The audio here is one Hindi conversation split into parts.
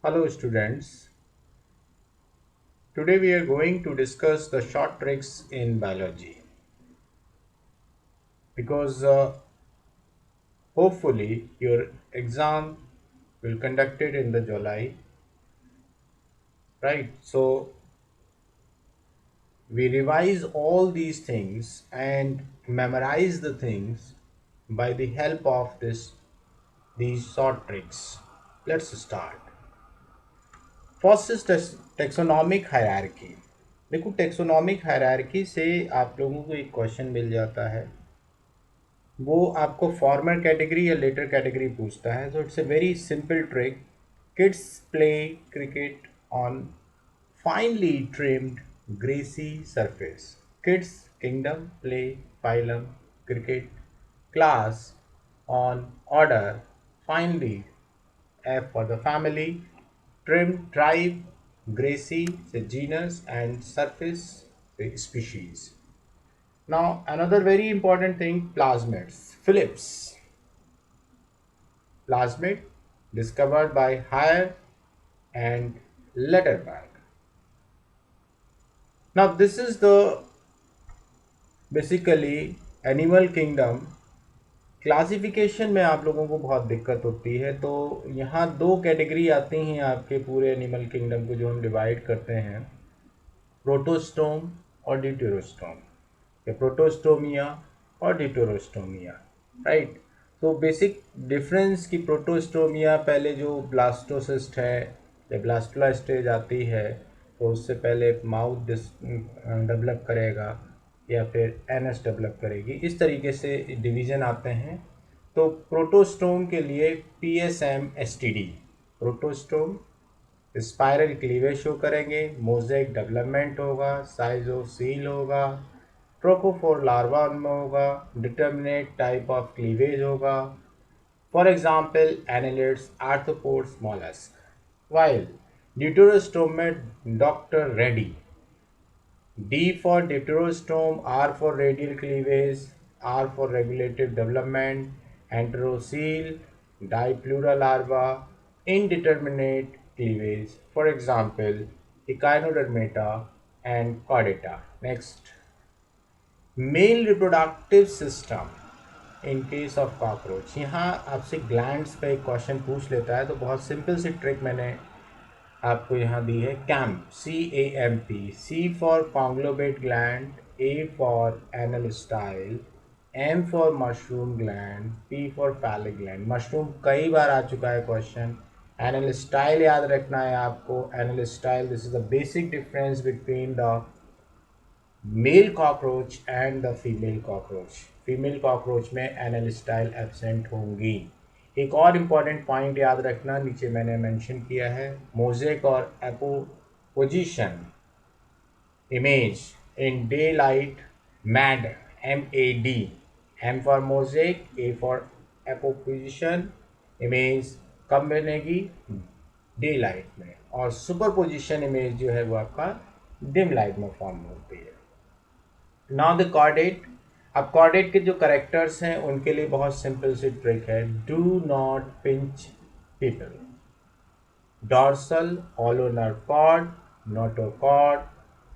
Hello students, today we are going to discuss the short tricks in biology because hopefully your exam will conducted in the July, right? So we revise all these things and memorize the things by the help of these short tricks. Let's start. First is taxonomic hierarchy. देखो टेक्सोनॉमिक हायरार्की से आप लोगों को एक क्वेश्चन मिल जाता है, वो आपको फॉर्मर कैटेगरी या लेटर कैटेगरी पूछता है. तो it's a very simple trick. Kids play cricket on finally trimmed grassy surface. Kids kingdom play phylum cricket class on order finally F for the family, trim, tribe, Gracie, the genus, and surface, the species. Now, another very important thing, plasmids. Phillips, plasmid, discovered by Hire and Letterberg. Now, this is the basically animal kingdom. Classification में आप लोगों को बहुत दिक्कत होती है, तो यहाँ दो कैटेगरी आती हैं आपके पूरे एनिमल किंगडम को जो हम डिवाइड करते हैं, प्रोटोस्टोम और ड्यूटेरोस्टोम, या प्रोटोस्टोमिया और ड्यूटेरोस्टोमिया, राइट. तो बेसिक डिफरेंस की प्रोटोस्टोमिया पहले जो ब्लास्टोसिस्ट है या ब्लास्टुला स्टेज आती है, तो उससे पहले माउथ डेवलप करेगा या फिर एनएस डेवलप करेगी, इस तरीके से डिवीज़न आते हैं. तो प्रोटोस्टोम के लिए PSM STD, protostome spiral cleavage show करेंगे, मोजेक डेवलपमेंट होगा, साइजोसील होगा, ट्रोकोफोर लार्वा उनमें होगा, डिटर्मिनेट टाइप ऑफ क्लीवेज होगा. For example annelids, arthropods, mollusc. While deuterostome में doctor ready. D for deuterostome, R for radial cleavage, R for regulative development, enterocele, diplural larva, indeterminate cleavage. For example, Echinodermata and Chordata. Next, male reproductive system in case of cockroach. यहाँ आपसे ग्लैंड्स पे एक क्वेश्चन पूछ लेता है, तो बहुत सिंपल सी ट्रिक मैंने आपको यहाँ दी है. Camp, CAMP, C for conglobate gland, A for anal style, M for mushroom gland, P for phallic gland. Mushroom कई बार आ चुका है क्वेश्चन. एनल स्टाइल याद रखना है आपको. Anal style, this is the basic difference between the male cockroach and the female cockroach. Female cockroach में एनल स्टाइल एब्सेंट होंगी. एक और इम्पॉर्टेंट पॉइंट याद रखना, नीचे मैंने मेंशन किया है, मोजेक और apposition image in daylight mad, MAD. M for mosaic, A for apposition image कब बनेगी? डे लाइट में. और सुपरपोजिशन इमेज जो है वो आपका डिम लाइट में फॉर्म होती है. Now the chordate. अब कॉर्डेट के जो करेक्टर्स हैं उनके लिए बहुत सिंपल सी ट्रिक है. Do not pinch people. Dorsal hollow nerve cord, notochord,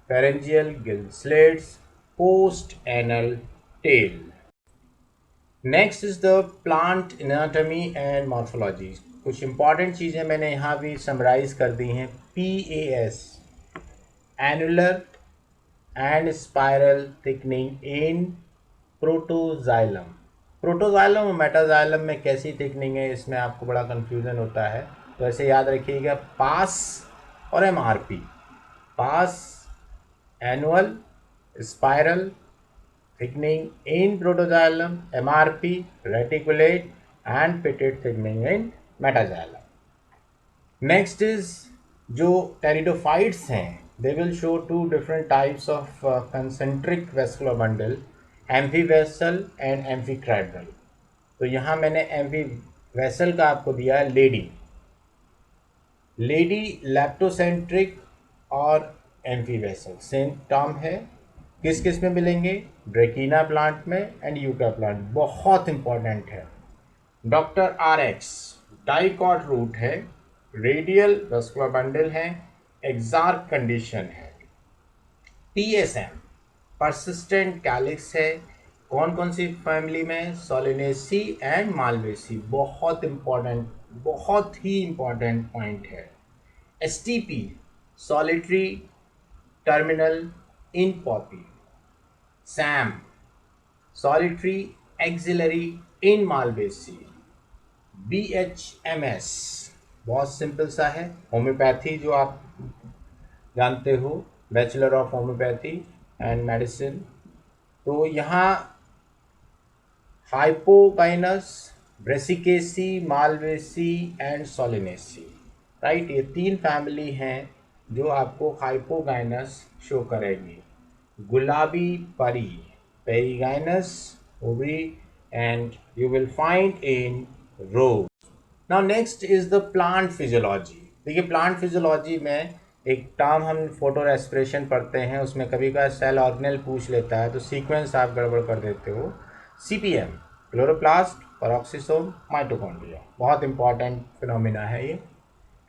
pharyngeal gill slits, post anal tail. Next is the plant anatomy and morphology. कुछ इंपॉर्टेंट चीज़ें मैंने यहाँ भी समराइज कर दी हैं. PAS, annular and spiral thickening in protoxylem. Protoxylem और मेटाजाइलम में कैसी थिकनिंग है, इसमें आपको बड़ा कंफ्यूजन होता है, तो ऐसे याद रखिएगा. पास और MRP. Pass annual spiral thickening in protoxylem, MRP reticulate and pitted thickening in metaxylem. Next is जो टेरिडोफाइट्स हैं, they will show two different types of concentric vascular bundle, amphivessel and amphicrydal. तो यहाँ मैंने amphivessel का आपको दिया है लेडी. लेडी लैप्टोसेंट्रिक और amphivessel सेम टर्म है. किस किस में मिलेंगे? ड्रेकीना प्लांट में एंड यूका प्लांट. बहुत इंपॉर्टेंट है. डॉक्टर RX डाइकॉट रूट है, रेडियल वस्कुलर बंडल है, एक्सार्क कंडीशन है। पीएसएम परसिस्टेंट कैलिक्स है, कौन कौन सी फैमिली में, सोलिनेसी एंड मालवेसी। बहुत इंपॉर्टेंट, बहुत ही इंपॉर्टेंट पॉइंट है। STP solitary terminal in Poppy. Sam solitary axillary in Malvaceae. BHMS बहुत सिंपल सा है, होम्योपैथी जो आप जानते हो, bachelor of homeopathy and medicine. तो यहाँ hypogynous, Brassicaceae, Malvaceae and Solanaceae, right, ये तीन फैमिली हैं जो आपको हाइपोगाइनस शो करेगी। गुलाबी परी, perigynous ovary, and you will find in rose. Now next is the plant physiology. देखिए प्लांट फिजियोलॉजी में एक टर्म हम फोटो रेस्पिरेशन पढ़ते हैं, उसमें कभी कभार सेल ऑर्गेनेल पूछ लेता है तो सीक्वेंस आप गड़बड़ कर देते हो। CPM क्लोरोप्लास्ट, पेरोक्सिसोम, माइटोकॉन्ड्रिया, बहुत इंपॉर्टेंट फिनोमिना है ये।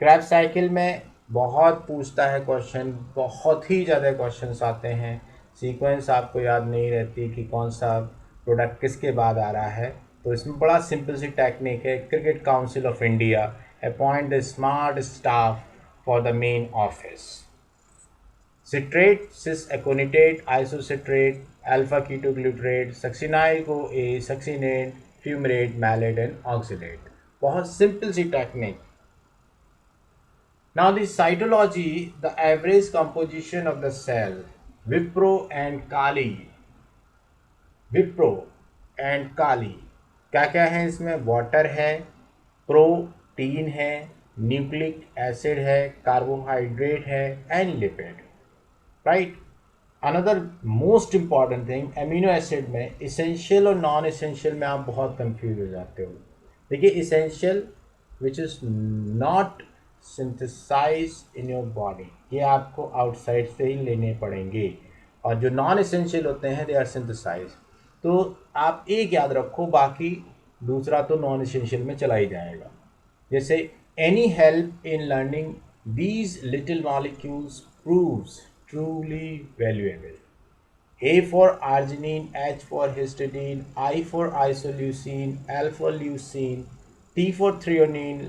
क्रैब साइकिल में बहुत पूछता है क्वेश्चन, बहुत ही ज़्यादा क्वेश्चंस आते हैं, सीक्वेंस आपको याद नहीं रहती कि कौन सा प्रोडक्ट किसके बाद आ रहा है। तो इसमें बड़ा सिंपल सी टेक्निक है, cricket council of India appoint the smart staff for the main office. Citrate, cis aconitate, isocitrate, alpha ketoglutarate, succinyl co A, succinate, fumarate, malate and oxidate. बहुत सिंपल सी technique. Now the cytology, the average composition of the cell, Vipro and Kali, Wipro and Kali, क्या क्या है इसमें, वाटर है, प्रोटीन है, न्यूक्लिक एसिड है, कार्बोहाइड्रेट है and lipid, right. Another most important thing, amino acid में इसेंशियल और नॉन इसेंशियल में आप बहुत कंफ्यूज हो जाते हो। देखिए essential which is not synthesize in your body, ये आपको आउटसाइड से ही लेने पड़ेंगे, और जो नॉन इसेंशियल होते हैं दे आर सिंथेसाइज। तो आप एक याद रखो, बाकी दूसरा तो नॉन इसेंशियल में चला ही जाएगा। जैसे any help in learning these little molecules proves truly valuable. A for arginine, H for histidine, I for isoleucine, L for leucine, T for threonine,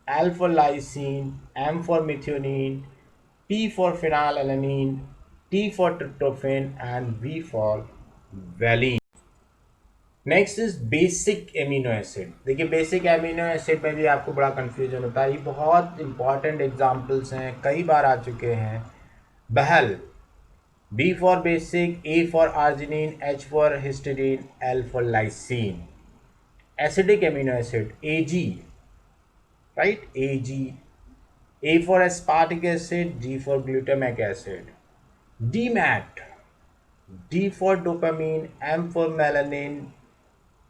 L for lysine, M for methionine, P for phenylalanine, T for tryptophan and V for valine। Next is basic amino acid. देखिए बेसिक एमिनो एसिड में भी आपको बड़ा कंफ्यूजन होता है, ये बहुत इंपॉर्टेंट एग्जांपल्स हैं, कई बार आ चुके हैं। बहल, B for basic, A for arginine, H for histidine, L for lysine. Acidic amino acid, AG, right? AG. A for aspartic acid, G for glutamic acid. DMAT, D for dopamine, M for melanin,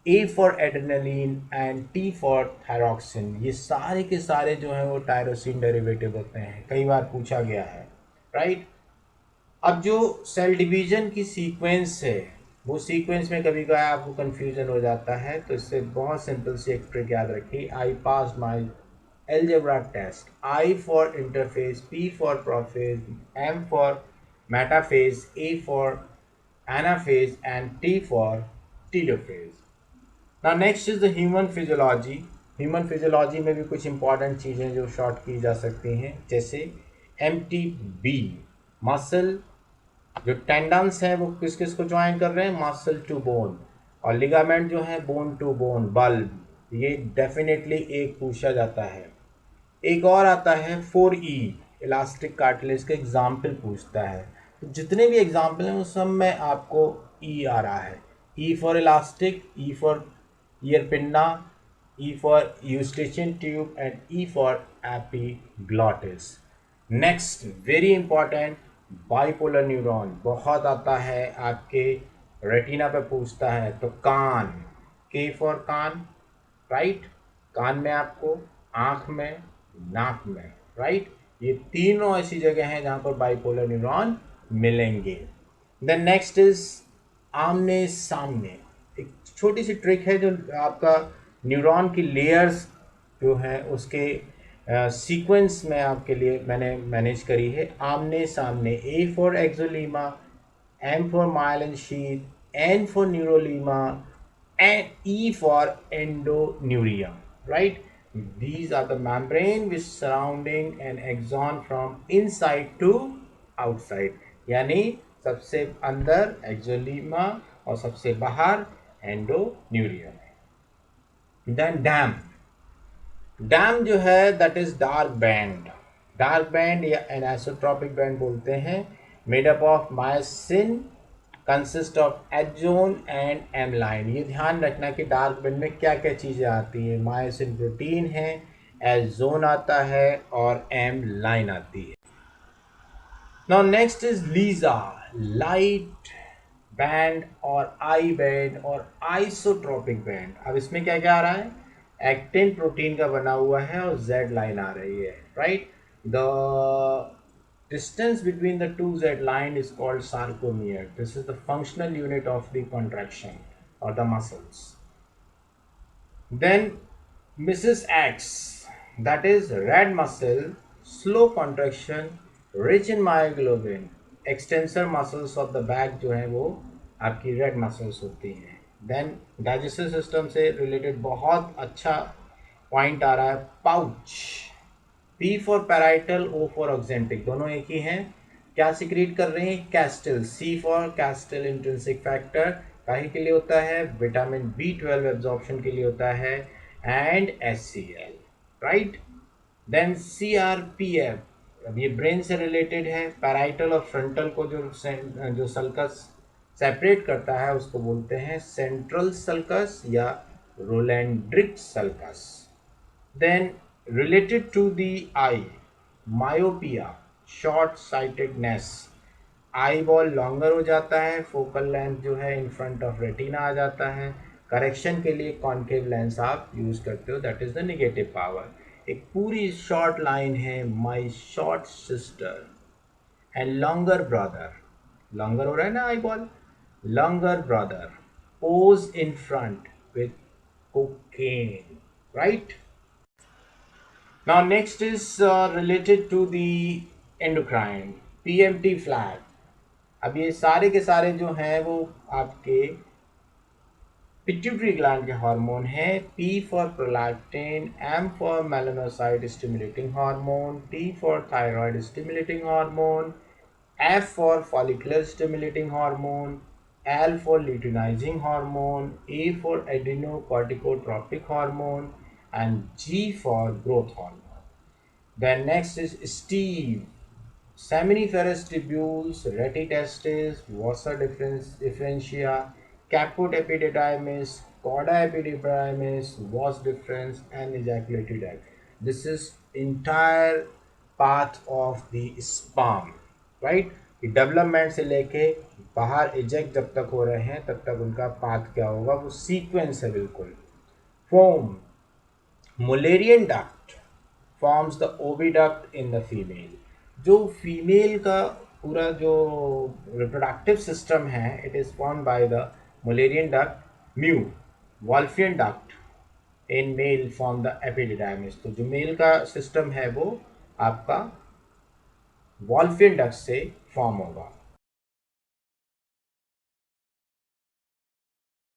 A for adrenaline and T for thyroxine। ये सारे के सारे जो हैं वो टायरोसिन डेरिवेटिव होते हैं, कई बार पूछा गया है, राइट। अब जो सेल डिवीजन की सीक्वेंस है, वो सीक्वेंस में कभी कभी आपको कंफ्यूजन हो जाता है, तो इससे बहुत सिंपल सी एक ट्रिक याद रखिए। I pass my algebra test, I for interface, P for prophase, M for metaphase, A for anaphase and T for telophase. Now next is the human physiology. Human physiology में भी कुछ इंपॉर्टेंट चीज़ें जो शॉर्ट की जा सकती हैं, जैसे MTB, मसल, जो टेंडन्स हैं वो किस किस को ज्वाइन कर रहे हैं, मसल टू बोन, और लिगामेंट जो है बोन टू बोन, बल्ब, ये डेफिनेटली एक पूछा जाता है। एक और आता है 4E, इलास्टिक कार्टिलेज का एग्जाम्पल पूछता है। तो जितने भी एग्जाम्पल हैं उस सब में आपको ई आ रहा है। E for elastic, E for ear pinna, E for eustachian tube and E for epiglottis. Next very important, bipolar neuron बहुत आता है, आपके रेटिना पे पूछता है। तो कान, के फॉर कान, राइट, कान में आपको, आँख में, नाक में, राइट, ये तीनों ऐसी जगह हैं जहाँ पर बाइपोलर न्यूरॉन मिलेंगे। देन नेक्स्ट इज आमने सामने। एक छोटी सी ट्रिक है जो आपका न्यूरॉन की लेयर्स जो है उसके सीक्वेंस में आपके लिए मैंने मैनेज करी है आमने सामने। A for axolemma, M for myelin sheath, N for neurolemma, and E for endonuria, right? These are the membrane which surrounding an axon from inside to outside. यानी सबसे अंदर एक्सोलीमा और सबसे बाहर एंडोन्यूरिया। Then dam. डैम जो है that is dark band. Dark band या एनाइसोट्रॉपिक बैंड बोलते हैं, made up of myosin, consist of H zone and M line. ये ध्यान रखना कि डार्क बैंड में क्या क्या चीज़ें आती हैं। मायोसिन प्रोटीन है, एजोन आता है और एम लाइन आती है। Now next is Lisa, light band और आई बैंड और आइसोट्रोपिक बैंड। अब इसमें क्या क्या आ रहा है, एक्टिन प्रोटीन का बना हुआ है और जेड लाइन आ रही है, right. The distance between the two Z line is called sarcomere. This is the functional unit of the contraction or the muscles. Then Mrs. X, that is red muscle, slow contraction, rich in myoglobin. Extensor muscles of the back जो है वो आपकी red muscles होती हैं। Then digestive system से related बहुत अच्छा पॉइंट आ रहा है, pouch. P for parietal, O for oxyntic, दोनों एक ही हैं। क्या सिक्रीट कर रहे हैं, कैस्टिल। C फॉर कैस्टिल इंट्रिंसिक फैक्टर, काहे के लिए होता है, विटामिन B12 एब्जॉर्प्शन के लिए होता है, and HCl, right. Then CRPF, अब ये ब्रेन से रिलेटेड है। पैराइटल और फ्रंटल को जो सल्कस सेपरेट करता है उसको बोलते हैं सेंट्रल सल्कस या rolandic sulcus. Then related to the eye, myopia, short sightedness, eye ball longer हो जाता है, फोकल लेंथ जो है इन फ्रंट ऑफ रेटिना आ जाता है। करेक्शन के लिए कॉन्केव लेंस आप यूज करते हो, that is the negative power. एक पूरी शॉर्ट लाइन है, माई short sister and longer brother. Longer हो रहा है ना आई ball, longer brother pose in front with cocaine, right. Now next is related to the endocrine, PMT flag। अब ये सारे के सारे जो हैं वो आपके पिट्यूटरी ग्लैंड के हार्मोन हैं। P for prolactin, M for melanocyte stimulating hormone, T for thyroid stimulating hormone, F for follicular stimulating hormone, L for luteinizing hormone, A for adrenocorticotropic hormone and G for growth hormone. Then next is Steve, seminiferous tubules, retitestis, vasa differentia, caput epididymis, cauda epididymis, vas differens, and ejaculatory duct. This is entire path of the sperm, right? Development से लेके बाहर इजेक्ट जब तक हो रहे हैं तब तक उनका पाथ क्या होगा, वो सीक्वेंस है बिल्कुल। फोम, Mullerian duct forms the oviduct in the female. जो फीमेल का पूरा जो रिप्रोडक्टिव सिस्टम है, it is form by the Mullerian duct. म्यू, Wolffian duct in male form the epididymis. तो जो मेल का सिस्टम है वो आपका वॉल्फियन डक्ट से फॉर्म होगा।